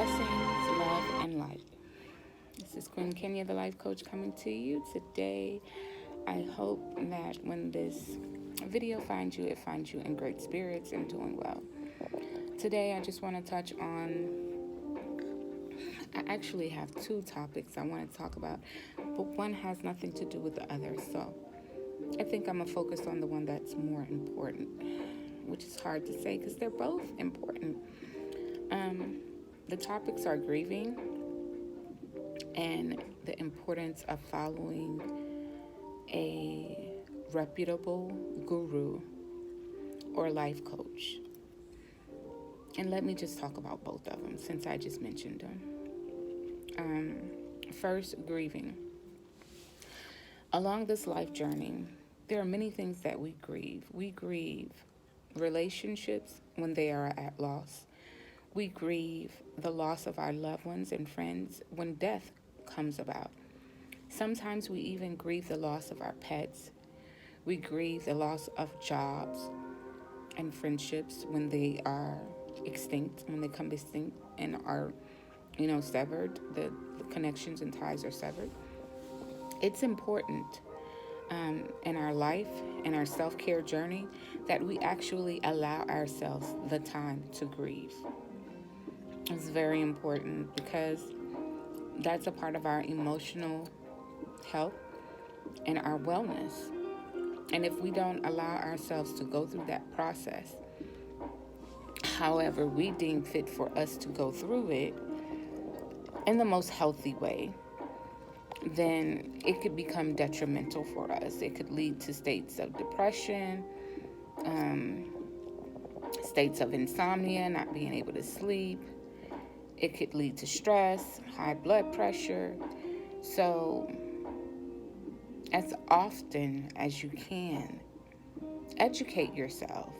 Blessings, love, and light. This is Queen Kenya, the life coach, coming to you today. I hope that when this video finds you, it finds you in great spirits and doing well. Today, I just want to touch on, I actually have two topics I want to talk about, but one has nothing to do with the other. So I think I'm going to focus on the one that's more important, which is hard to say because they're both important. The topics are grieving and the importance of following a reputable guru or life coach. And let me just talk about both of them since I just mentioned them. First, grieving. Along this life journey, there are many things that we grieve. We grieve relationships when they are at loss. We grieve the loss of our loved ones and friends when death comes about. Sometimes we even grieve the loss of our pets. We grieve the loss of jobs and friendships when they are extinct, when they come extinct and are, severed. The connections and ties are severed. It's important in our life, in our self-care journey, that we actually allow ourselves the time to grieve. It's very important because that's a part of our emotional health and our wellness. And if we don't allow ourselves to go through that process, however we deem fit for us to go through it in the most healthy way, then it could become detrimental for us. It could lead to states of depression, states of insomnia, not being able to sleep. It could lead to stress, high blood pressure. So, as often as you can, educate yourself.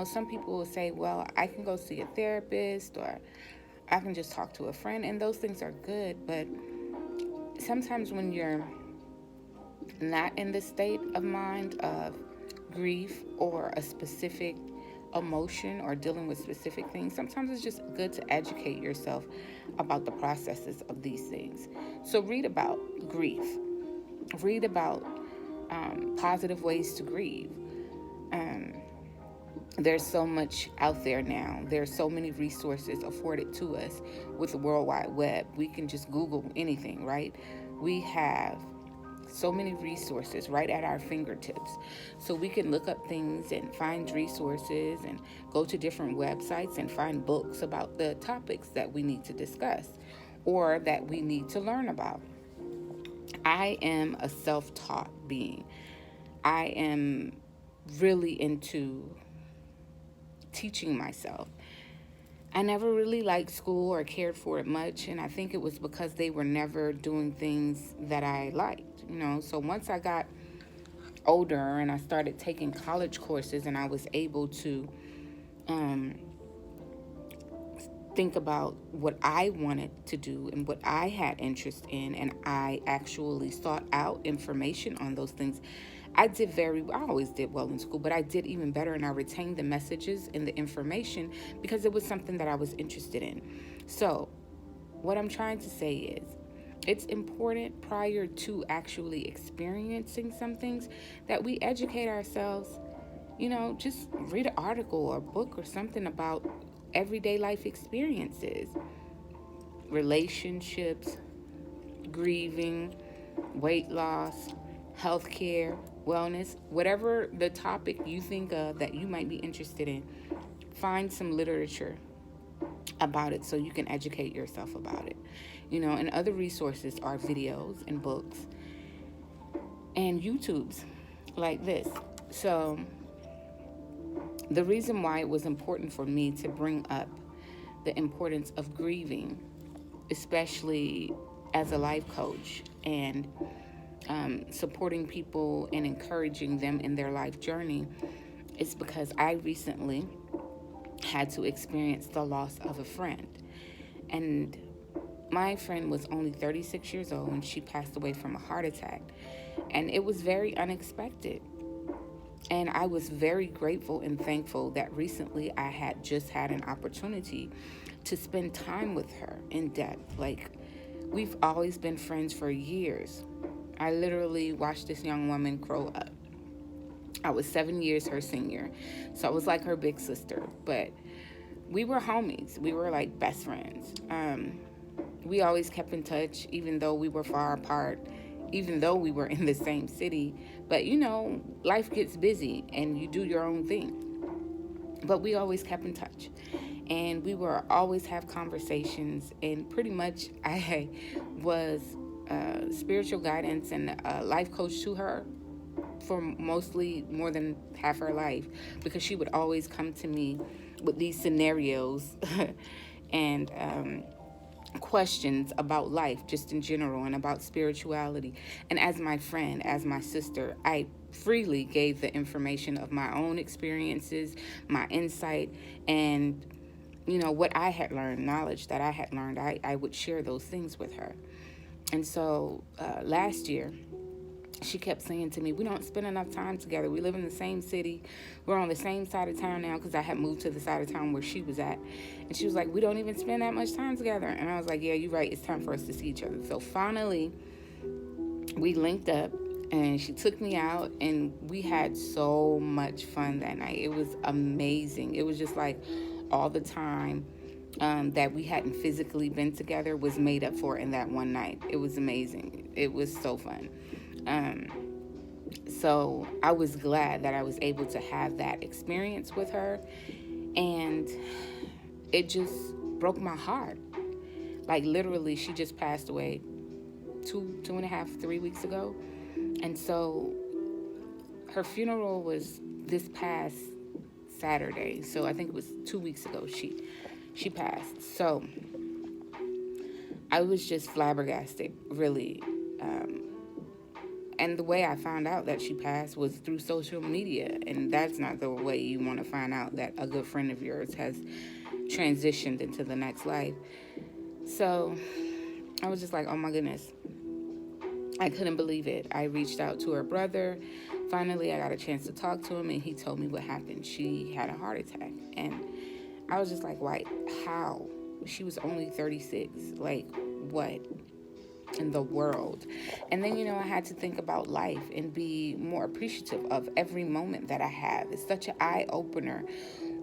Some people will say, well, I can go see a therapist or I can just talk to a friend, and those things are good, but sometimes when you're not in the state of mind of grief or a specific emotion or dealing with specific things, sometimes it's just good to educate yourself about the processes of these things. So read about grief. Read about positive ways to grieve. There's so much out there now. There's so many resources afforded to us with the World Wide Web. We can just Google anything, right? We have so many resources right at our fingertips. So we can look up things and find resources and go to different websites and find books about the topics that we need to discuss or that we need to learn about. I am a self-taught being. I am really into teaching myself. I never really liked school or cared for it much, and I think it was because they were never doing things that I liked, So once I got older and I started taking college courses and I was able to think about what I wanted to do and what I had interest in, and I actually sought out information on those things, I always did well in school, but I did even better, and I retained the messages and the information because it was something that I was interested in. So what I'm trying to say is, it's important prior to actually experiencing some things that we educate ourselves, just read an article or book or something about everyday life experiences, relationships, grieving, weight loss, healthcare, wellness, whatever the topic you think of that you might be interested in, find some literature about it so you can educate yourself about it. And other resources are videos and books and YouTubes like this. So the reason why it was important for me to bring up the importance of grieving, especially as a life coach and supporting people and encouraging them in their life journey, is because I recently had to experience the loss of a friend. And my friend was only 36 years old and she passed away from a heart attack. And it was very unexpected. And I was very grateful and thankful that recently I had just had an opportunity to spend time with her in depth. Like, we've always been friends for years. I literally watched this young woman grow up. I was 7 years her senior, so I was like her big sister, but we were homies. We were like best friends. We always kept in touch, even though we were far apart, even though we were in the same city. But life gets busy and you do your own thing. But we always kept in touch. And we were always have conversations. And pretty much I was spiritual guidance and a life coach to her for mostly more than half her life, because she would always come to me with these scenarios and questions about life just in general and about spirituality. And as my friend, as my sister, I freely gave the information of my own experiences, my insight, and what I had learned, knowledge that I had learned. I would share those things with her. And so last year, she kept saying to me, we don't spend enough time together. We live in the same city. We're on the same side of town now, because I had moved to the side of town where she was at. And she was like, we don't even spend that much time together. And I was like, yeah, you're right. It's time for us to see each other. So finally, we linked up and she took me out and we had so much fun that night. It was amazing. It was just like all the time that we hadn't physically been together was made up for in that one night. It was amazing. It was so fun. So I was glad that I was able to have that experience with her, and it just broke my heart. Like, literally, she just passed away two and a half, 3 weeks ago. And so her funeral was this past Saturday. So I think it was 2 weeks ago she passed. So I was just flabbergasted, really. And the way I found out that she passed was through social media. And that's not the way you want to find out that a good friend of yours has transitioned into the next life. So I was just like, oh my goodness. I couldn't believe it. I reached out to her brother. Finally, I got a chance to talk to him, and he told me what happened. She had a heart attack. And I was just like, why? How? She was only 36. Like, what in the world? And then, I had to think about life and be more appreciative of every moment that I have. It's such an eye-opener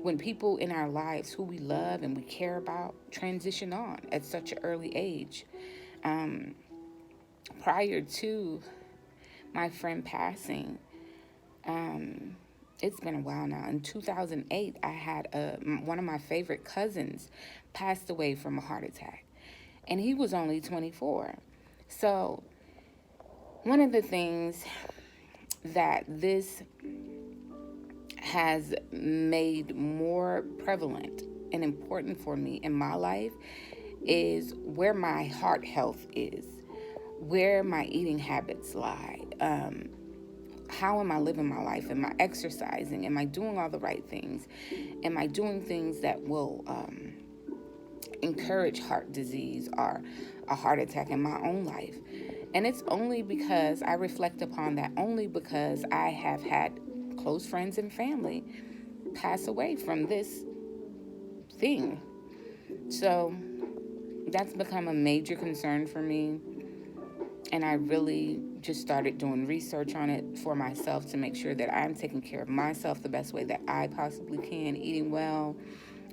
when people in our lives who we love and we care about transition on at such an early age. Prior to my friend passing, it's been a while now. In 2008, I had one of my favorite cousins passed away from a heart attack, and he was only 24. So one of the things that this has made more prevalent and important for me in my life is where my heart health is, where my eating habits lie. How am I living my life? Am I exercising? Am I doing all the right things? Am I doing things that will encourage heart disease or a heart attack in my own life? And it's only because I reflect upon that, only because I have had close friends and family pass away from this thing. So that's become a major concern for me. And I really just started doing research on it for myself to make sure that I'm taking care of myself the best way that I possibly can, eating well,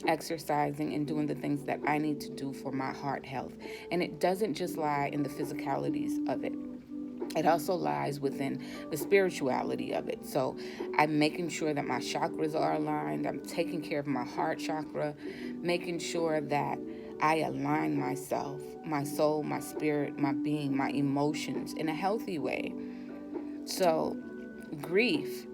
exercising, and doing the things that I need to do for my heart health. And it doesn't just lie in the physicalities of it. It also lies within the spirituality of it. So I'm making sure that my chakras are aligned. I'm taking care of my heart chakra, making sure that I align myself, my soul, my spirit, my being, my emotions in a healthy way. So grief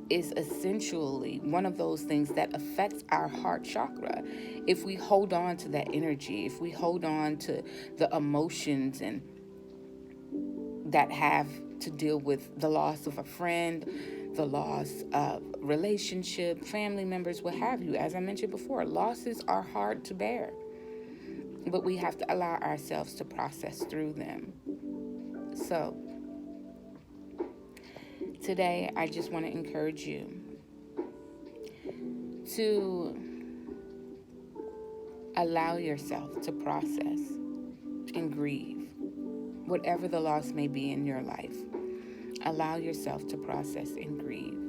is essentially one of those things that affects our heart chakra. If we hold on to that energy, if we hold on to the emotions and that have to deal with the loss of a friend, the loss of relationship, family members, what have you. As I mentioned before, losses are hard to bear, but we have to allow ourselves to process through them. So Today, I just want to encourage you to allow yourself to process and grieve whatever the loss may be in your life. Allow yourself to process and grieve.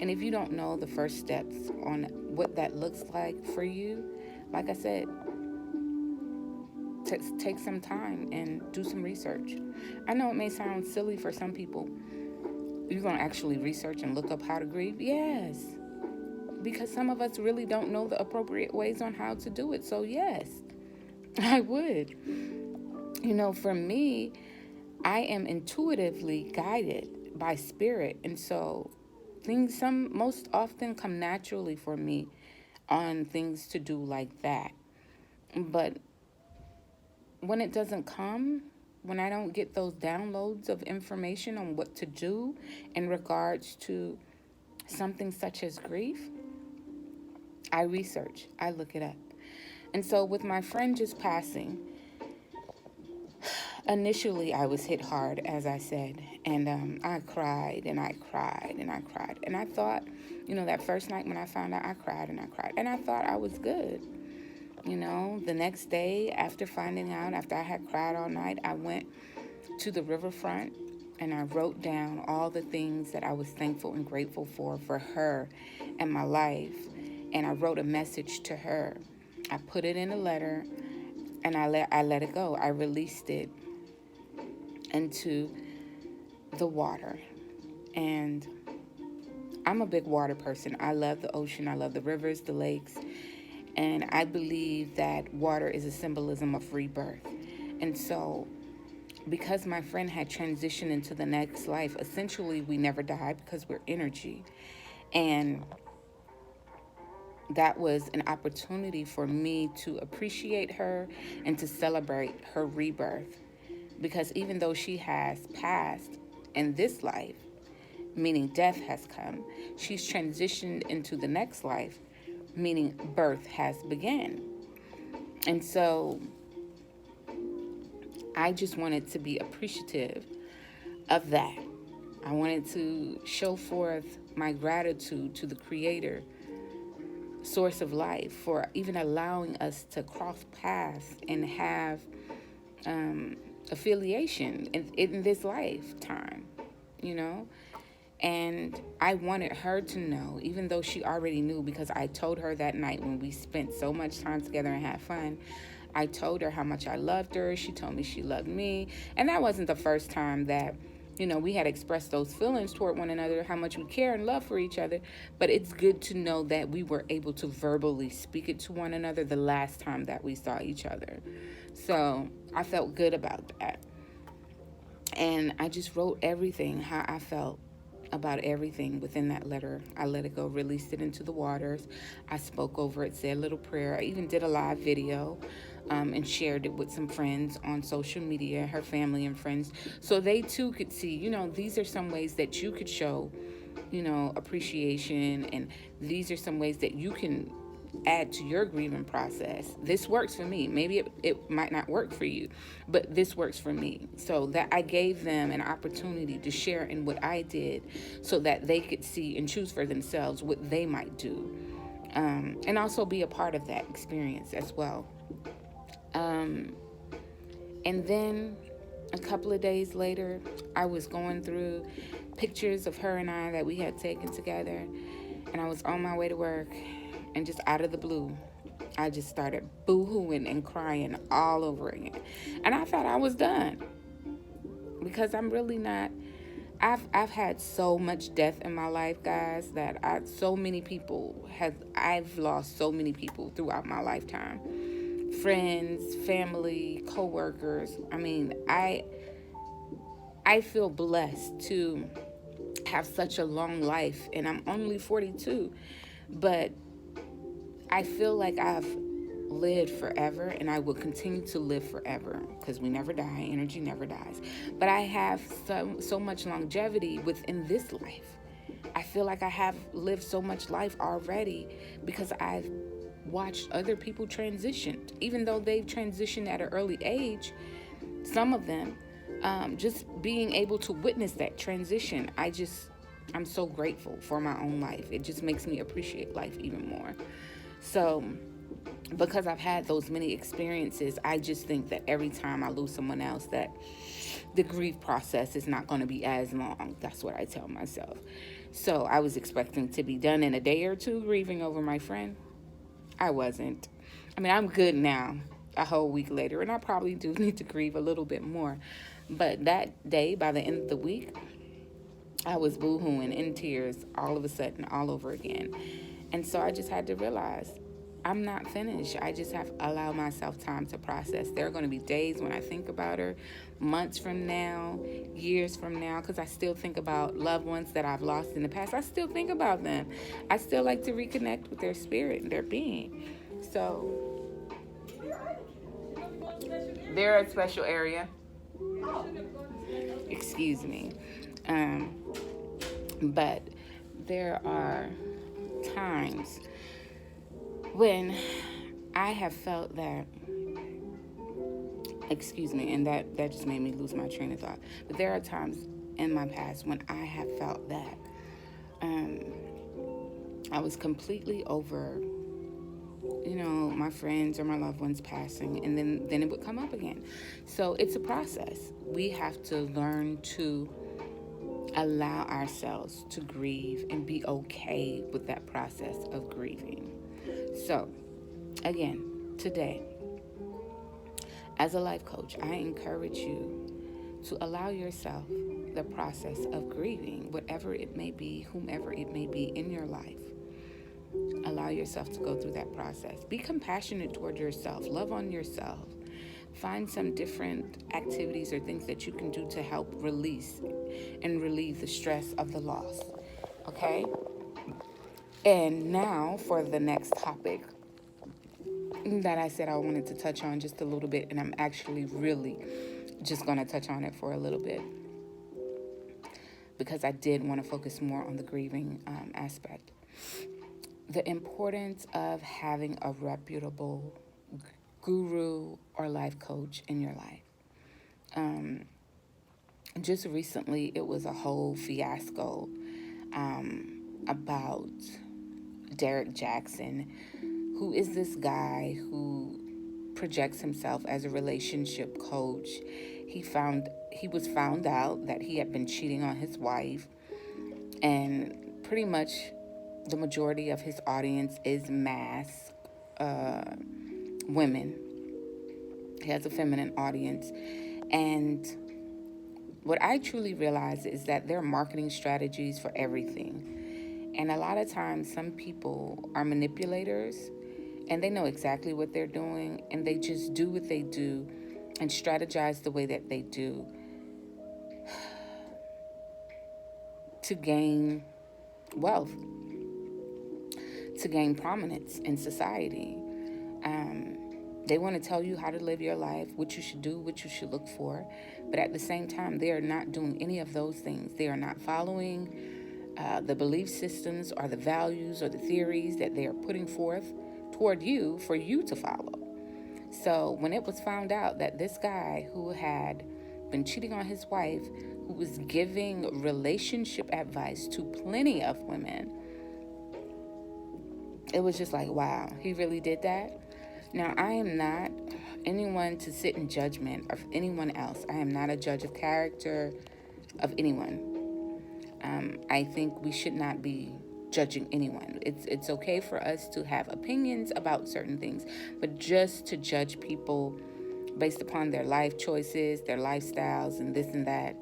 And if you don't know the first steps on what that looks like for you, like I said, take some time and do some research. I know it may sound silly for some people. You're going to actually research and look up how to grieve? Yes. Because some of us really don't know the appropriate ways on how to do it. So yes, I would. For me, I am intuitively guided by spirit. And so things most often come naturally for me on things to do like that. But when it doesn't come, when I don't get those downloads of information on what to do in regards to something such as grief, I research, I look it up. And so with my friend just passing, initially I was hit hard, as I said, and I cried and I cried and I cried. And I thought, that first night when I found out, I cried and I cried. And I thought I was good. The next day after finding out, after I had cried all night, I went to the riverfront and I wrote down all the things that I was thankful and grateful for her and my life. And I wrote a message to her. I put it in a letter and I let it go. I released it into the water. And I'm a big water person. I love the ocean. I love the rivers, the lakes. And I believe that water is a symbolism of rebirth. And so, because my friend had transitioned into the next life, essentially we never die because we're energy. And that was an opportunity for me to appreciate her and to celebrate her rebirth. Because even though she has passed in this life, meaning death has come, she's transitioned into the next life, meaning birth has begun. And so I just wanted to be appreciative of that. I wanted to show forth my gratitude to the Creator, source of life, for even allowing us to cross paths and have affiliation in this lifetime, And I wanted her to know, even though she already knew, because I told her that night when we spent so much time together and had fun, I told her how much I loved her. She told me she loved me. And that wasn't the first time that, we had expressed those feelings toward one another, how much we care and love for each other. But it's good to know that we were able to verbally speak it to one another the last time that we saw each other. So I felt good about that. And I just wrote everything, how I felt about everything within that letter. I let it go, released it into the waters. I spoke over it, said a little prayer. I even did a live video and shared it with some friends on social media, her family and friends, so they too could see, these are some ways that you could show, appreciation, and these are some ways that you can add to your grieving process. This works for me. Maybe it might not work for you, but this works for me. So that I gave them an opportunity to share in what I did so that they could see and choose for themselves what they might do, and also be a part of that experience as well. And then a couple of days later, I was going through pictures of her and I that we had taken together, and I was on my way to work, and just out of the blue, I just started boo-hooing and crying all over again. And I thought I was done, because I'm really not. I've had so much death in my life, guys, that I've lost so many people throughout my lifetime. Friends, family, co-workers. I mean, I feel blessed to have such a long life, and I'm only 42, but I feel like I've lived forever, and I will continue to live forever, because we never die. Energy never dies. But I have so much longevity within this life. I feel like I have lived so much life already because I've watched other people transition. Even though they've transitioned at an early age, some of them, just being able to witness that transition, I just I'm so grateful for my own life. It just makes me appreciate life even more. So, because I've had those many experiences, I just think that every time I lose someone else, that the grief process is not going to be as long. That's what I tell myself. So I was expecting to be done in a day or two grieving over my friend. I wasn't. I mean, I'm good now, a whole week later, and I probably do need to grieve a little bit more. But that day, by the end of the week, I was boohooing in tears all of a sudden, all over again. And so I just had to realize I'm not finished. I just have to allow myself time to process. There are going to be days when I think about her, months from now, years from now, because I still think about loved ones that I've lost in the past. I still think about them. I still like to reconnect with their spirit and their being. So they're a special area. Excuse me. Um, but there are times when I have felt that, excuse me, and that just made me lose my train of thought. But there are times in my past when I have felt that I was completely over, my friends or my loved ones passing, and then it would come up again. So it's a process. We have to learn to allow ourselves to grieve and be okay with that process of grieving. So, again, today, as a life coach, I encourage you to allow yourself the process of grieving, whatever it may be, whomever it may be in your life. Allow yourself to go through that process. Be compassionate toward yourself. Love on yourself. Find some different activities or things that you can do to help release and relieve the stress of the loss. Okay? And now for the next topic that I said I wanted to touch on just a little bit, and I'm actually really just going to touch on it for a little bit because I did want to focus more on the grieving aspect. The importance of having a reputable guru or life coach in your life. Just recently, it was a whole fiasco about Derrick Jaxn, who is this guy who projects himself as a relationship coach. He was found out that he had been cheating on his wife, and pretty much the majority of his audience is masked women. He has a feminine audience. And what I truly realize is that there are marketing strategies for everything. And a lot of times some people are manipulators and they know exactly what they're doing, and they just do what they do and strategize the way that they do to gain wealth, to gain prominence in society. They want to tell you how to live your life, what you should do, what you should look for. But at the same time, they are not doing any of those things. They are not following the belief systems or the values or the theories that they are putting forth toward you for you to follow. So when it was found out that this guy who had been cheating on his wife, who was giving relationship advice to plenty of women, it was just like, wow, he really did that? Now, I am not anyone to sit in judgment of anyone else. I am not a judge of character of anyone. I think we should not be judging anyone. It's okay for us to have opinions about certain things, but just to judge people based upon their life choices, their lifestyles, and this and that,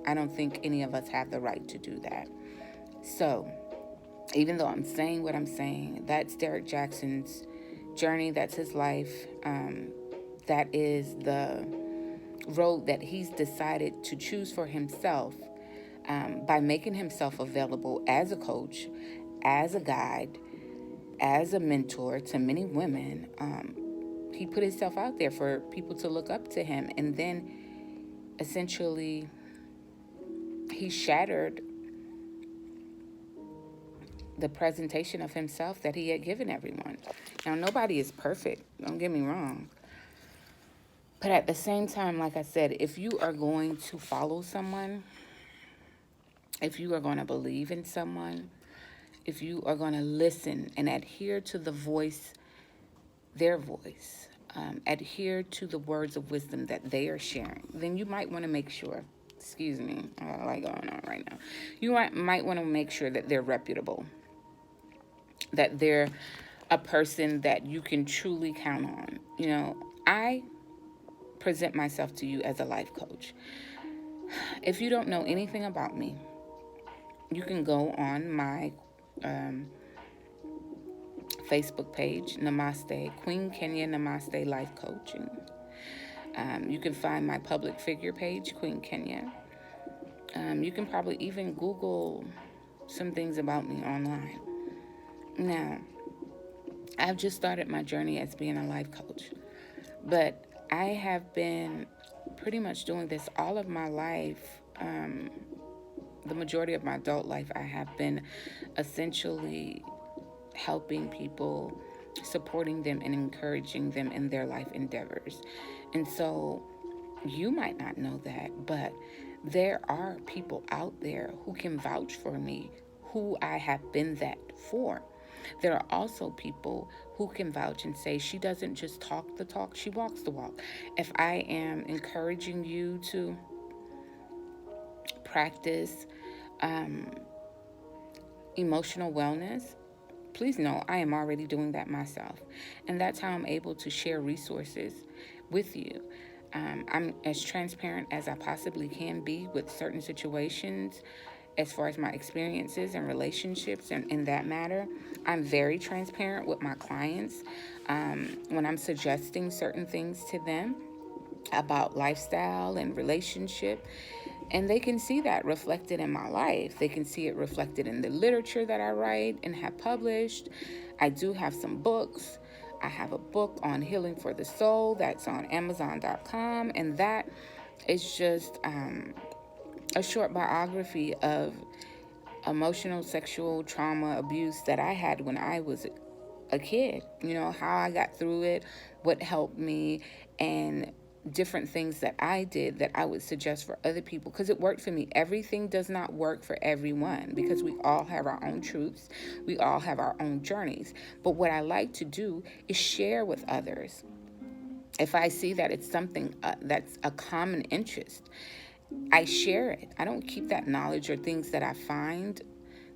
I don't think any of us have the right to do that. So, even though I'm saying what I'm saying, that's Derrick Jaxn's journey, that's his life. That is the road that he's decided to choose for himself by making himself available as a coach, as a guide, as a mentor to many women. He put himself out there for people to look up to him, and then essentially he shattered the presentation of himself that he had given everyone. Now, nobody is perfect, don't get me wrong. But at the same time, like I said, if you are going to follow someone, if you are going to believe in someone, if you are going to listen and adhere to their voice, adhere to the words of wisdom that they are sharing, then you might want to make sure, excuse me, I got a lot going on right now. You might want to make sure that they're reputable, that they're a person that you can truly count on. I present myself to you as a life coach. If you don't know anything about me, you can go on my Facebook page, Namaste, Queen Kenya Namaste Life Coaching. You can find my public figure page, Queen Kenya. You can probably even Google some things about me online. Now, I've just started my journey as being a life coach, but I have been pretty much doing this all of my life. The majority of my adult life, I have been essentially helping people, supporting them, and encouraging them in their life endeavors. And so you might not know that, but there are people out there who can vouch for me, who I have been that for. There are also people who can vouch and say she doesn't just talk the talk, she walks the walk. If I am encouraging you to practice emotional wellness, please know I am already doing that myself. And that's how I'm able to share resources with you. I'm as transparent as I possibly can be with certain situations as far as my experiences and relationships and in that matter. I'm very transparent with my clients when I'm suggesting certain things to them about lifestyle and relationship. And they can see that reflected in my life. They can see it reflected in the literature that I write and have published. I do have some books. I have a book on healing for the soul that's on Amazon.com. And that is just a short biography of emotional, sexual trauma, abuse that I had when I was a kid. How I got through it, what helped me, and different things that I did that I would suggest for other people because it worked for me. Everything does not work for everyone because we all have our own truths. We all have our own journeys. But what I like to do is share with others. If I see that it's something that's a common interest, I share it. I don't keep that knowledge or things that I find,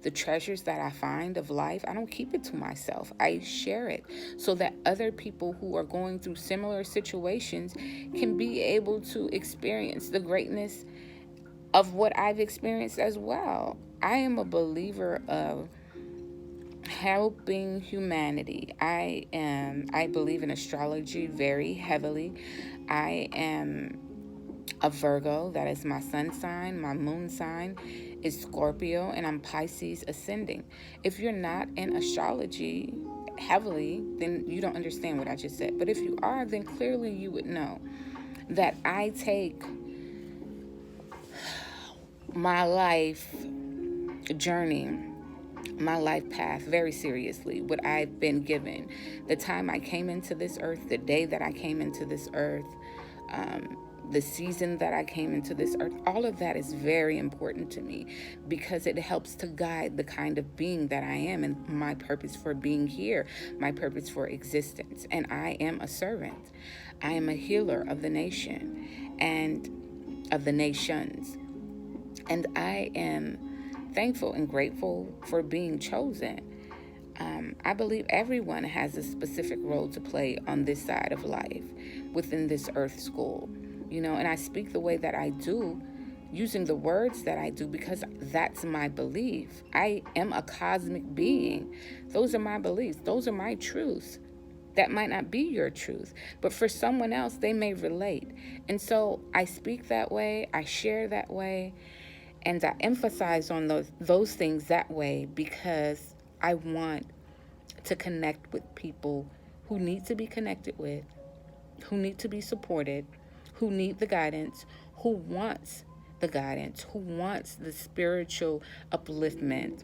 the treasures that I find of life, I don't keep it to myself. I share it so that other people who are going through similar situations can be able to experience the greatness of what I've experienced as well. I am a believer of helping humanity. I believe in astrology very heavily. I am a Virgo, that is my sun sign. My moon sign is Scorpio, and I'm Pisces ascending. If you're not in astrology heavily, then you don't understand what I just said. But if you are, then clearly you would know that I take my life journey, my life path very seriously, what I've been given. The time I came into this earth, the day that I came into this earth, the season that I came into this earth, all of that is very important to me because it helps to guide the kind of being that I am and my purpose for being here, my purpose for existence. And I am a servant. I am a healer of the nation and of the nations. And I am thankful and grateful for being chosen. I believe everyone has a specific role to play on this side of life within this earth school. And I speak the way that I do, using the words that I do, because that's my belief. I am a cosmic being. Those are my beliefs. Those are my truths. That might not be your truth, but for someone else, they may relate. And so I speak that way, I share that way, and I emphasize on those things that way because I want to connect with people who need to be connected with, who need to be supported, who need the guidance, who wants the guidance, who wants the spiritual upliftment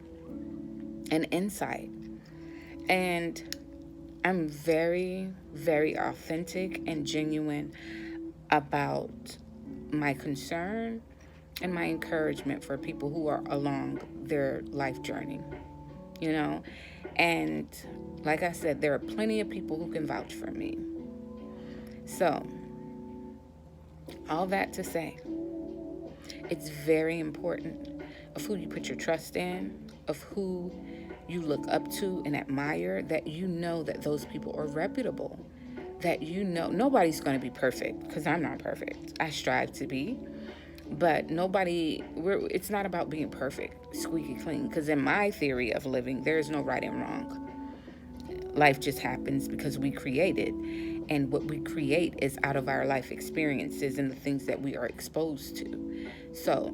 and insight. And I'm very, very authentic and genuine about my concern and my encouragement for people who are along their life journey, you know. And like I said, there are plenty of people who can vouch for me. So, all that to say, it's very important of who you put your trust in, of who you look up to and admire, that you know that those people are reputable, that you know nobody's going to be perfect, because I'm not perfect. I strive to be, but it's not about being perfect, squeaky clean, because in my theory of living, there is no right and wrong. Life just happens because we create it, and what we create is out of our life experiences and the things that we are exposed to. So,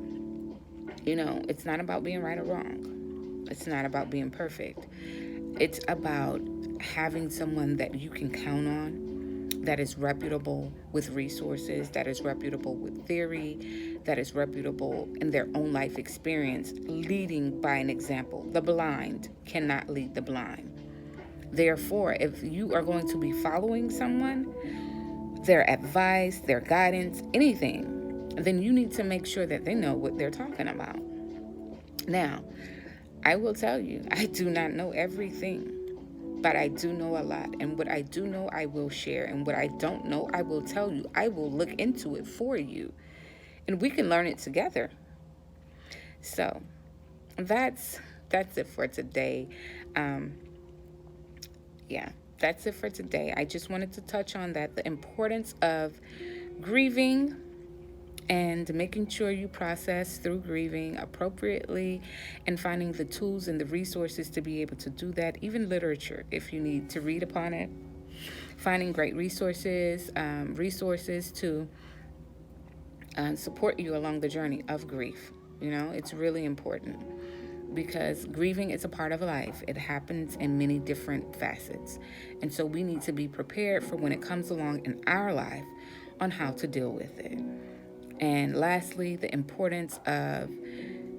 it's not about being right or wrong. It's not about being perfect. It's about having someone that you can count on, that is reputable with resources, that is reputable with theory, that is reputable in their own life experience, leading by an example. The blind cannot lead the blind. Therefore, if you are going to be following someone, their advice, their guidance, anything, then you need to make sure that they know what they're talking about. Now, I will tell you, I do not know everything, but I do know a lot. And what I do know, I will share. And what I don't know, I will tell you. I will look into it for you. And we can learn it together. So that's it for today. That's it for today. I just wanted to touch on that, the importance of grieving and making sure you process through grieving appropriately, and finding the tools and the resources to be able to do that, even literature if you need to read upon it. Finding great resources to support you along the journey of grief. It's really important, because grieving is a part of life. It happens in many different facets. And so we need to be prepared for when it comes along in our life on how to deal with it. And lastly, the importance of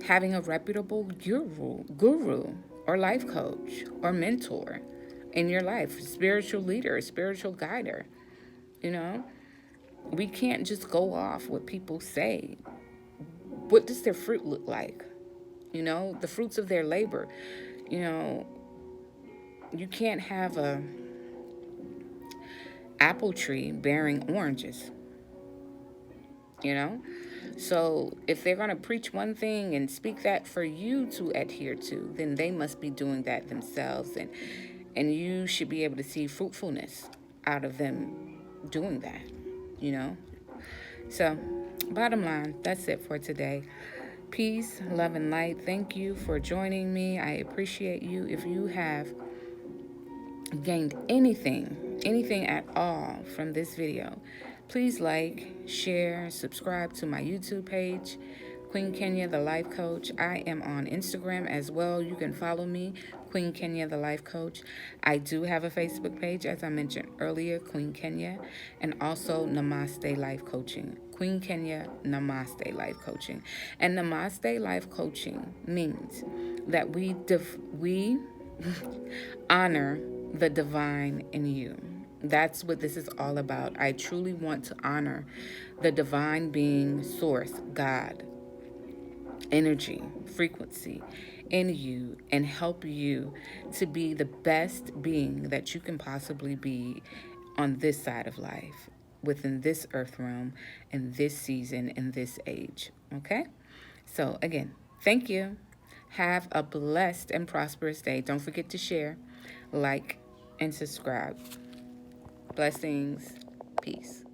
having a reputable guru or life coach or mentor in your life, spiritual leader, spiritual guider. We can't just go off what people say. What does their fruit look like? The fruits of their labor. You can't have a apple tree bearing oranges. So if they're going to preach one thing and speak that for you to adhere to, then they must be doing that themselves, and you should be able to see fruitfulness out of them doing that. So bottom line, that's it for today. Peace, love, and light. Thank you for joining me. I appreciate you. If you have gained anything at all from this video, please like, share, subscribe to my YouTube page, Queen Kenya, the Life Coach. I am on Instagram as well. You can follow me, Queen Kenya, the Life Coach. I do have a Facebook page, as I mentioned earlier, Queen Kenya, and also Namaste Life Coaching. Queen Kenya, Namaste Life Coaching. And Namaste Life Coaching means that we honor the divine in you. That's what this is all about. I truly want to honor the divine being, source, God, energy, frequency in you, and help you to be the best being that you can possibly be on this side of life, within this earth realm, in this season, in this age. Okay? So again, thank you. Have a blessed and prosperous day. Don't forget to share, like, and subscribe. Blessings. Peace.